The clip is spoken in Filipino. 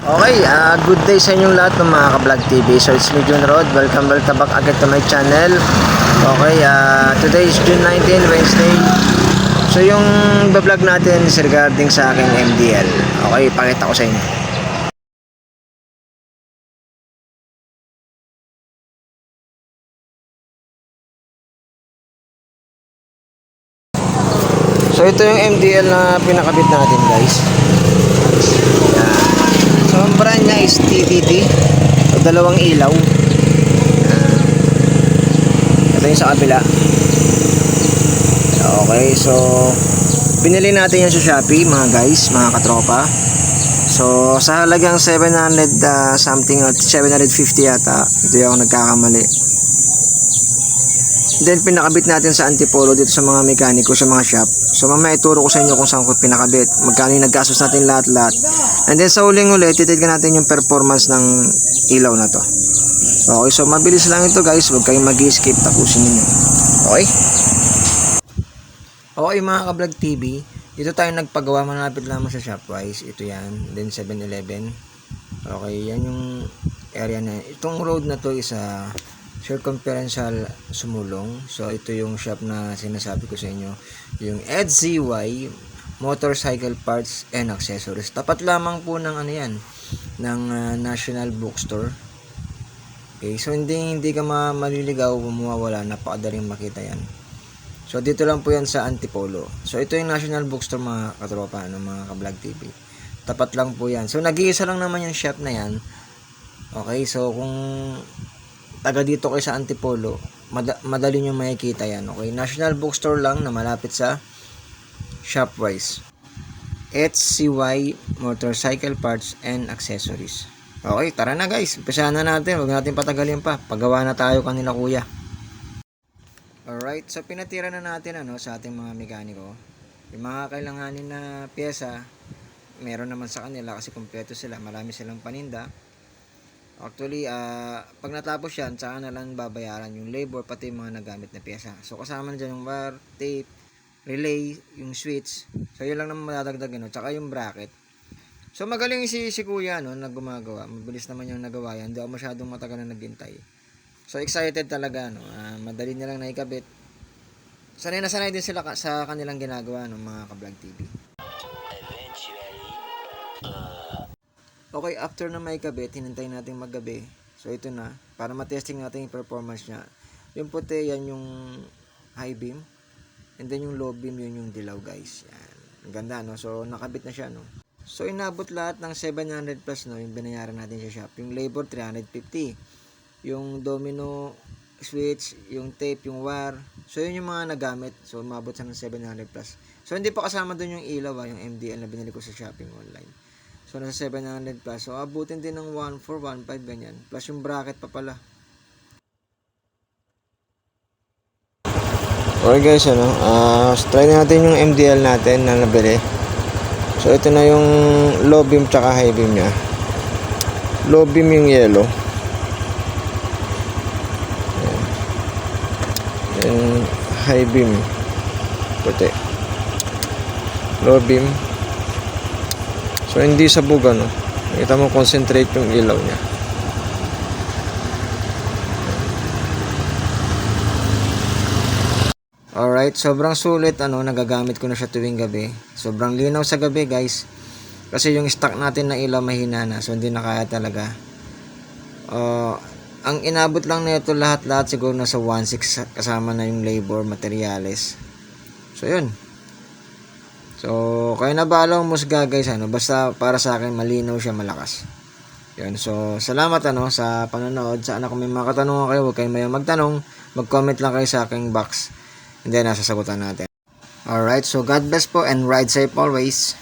Okay, good day sa inyong lahat ng mga ka-vlog TV. So it's me June Rod. Welcome back again to my channel. Okay, today is June 19, Wednesday. So yung vlog natin is regarding sa aking MDL. Okay, pakita ko sa inyo. So ito yung MDL na pinakabit natin, guys. So ang brand niya is TDD. So dalawang ilaw. Ito yung sa kabila. Okay, so binili natin yan sa Shopee, mga guys, mga katropa. So sa halagang 700 something at 750 yata. Ito yung nagkakamali. Then pinakabit natin sa Antipolo dito sa mga mekaniko, sa mga shop. So mamaya ituro ko sa inyo kung saan ko pinakabit, magkano yung naggastos natin lahat-lahat. And then sa uling-uli, titignan natin yung performance ng ilaw na to. Okay, so mabilis lang ito, guys, huwag kayong mag-skip, tapusin niyo. Okay? Okay, mga ka-vlog TV, dito tayo nagpagawa, malapit lamang sa Shopwise. Ito yan, then 7-Eleven. Okay, yan yung area na, itong road na to is circumferential sumulong. So ito yung shop na sinasabi ko sa inyo, yung EDZY Motorcycle Parts and Accessories. Tapat lamang po ng ano yan, ng National Bookstore. Okay, so hindi ka maliligaw, mawawala, napakadaling makita yan. So dito lang po yan sa Antipolo. So ito yung National Bookstore, mga katropa, mga ka-vlog TV. Tapat lang po yan. So nag-iisa lang naman yung shop na yan. Okay, so kung taga dito kayo sa Antipolo, madali nyo makikita yan. Okay, National Bookstore lang na malapit sa Shopwise. EDZY Motorcycle Parts and Accessories. Okay, tara na, guys, umpisahan na natin, huwag natin patagalin pa, paggawa na tayo kanila kuya. Alright, so pinatira na natin sa ating mga mekaniko yung mga kailanganin na pyesa. Meron naman sa kanila kasi kumpleto sila, marami silang paninda. Actually, pag natapos yan, saka na lang babayaran yung labor, pati yung mga nagamit na pyesa. So kasama na dyan yung wire, tape, relay, yung switch. So yun lang naman madadagdag, tsaka yung bracket. So magaling si kuya na gumagawa. Mabilis naman yung nagawa yan. Hindi ako masyadong matagal na naghintay. So excited talaga, madali nilang naikabit. Sanay na sanay din sila sa kanilang ginagawa, mga ka-vlog TV. Okay, after na may kabit, hinintay natin maggabi. So ito na, para matesting natin yung performance niya. Yung puti, yan yung high beam. And then yung low beam, yun yung dilaw, guys. Yan. Ang ganda, So nakabit na siya, So inabot lahat ng 700 plus, yung binayaran natin sa shop. Yung labor, 350. Yung domino switch, yung tape, yung wire. So yun yung mga nagamit. So umabot siya ng 700 plus. So hindi pa kasama dun yung ilaw, yung MDL na binili ko sa shopping online. So nasa 700 plus. So abutin din ng 1.4, 1.5 ganyan. Plus yung bracket pa pala. Okay, guys, try natin yung MDL natin na nabili. So ito na yung low beam tsaka high beam nya. Low beam yung yellow. And high beam puti. Low beam. So hindi sabog, nakita mo, concentrate yung ilaw niya. Alright, sobrang sulit, nagagamit ko na siya tuwing gabi. Sobrang linaw sa gabi, guys. Kasi yung stock natin na ilaw mahina na, so hindi na kaya talaga. Ang inabot lang nito lahat siguro nasa 1.6 kasama na yung labor, materials. So yun. So, kayo na bahala umusga, guys, basta para sa akin malinaw siya, malakas. Yun. So, salamat sa panonood. Sana kung may mga katanungan kayo, huwag kayong mayang magtanong, mag-comment lang kayo sa aking box. And then nasasagutan natin. Alright, so God bless po and ride safe always.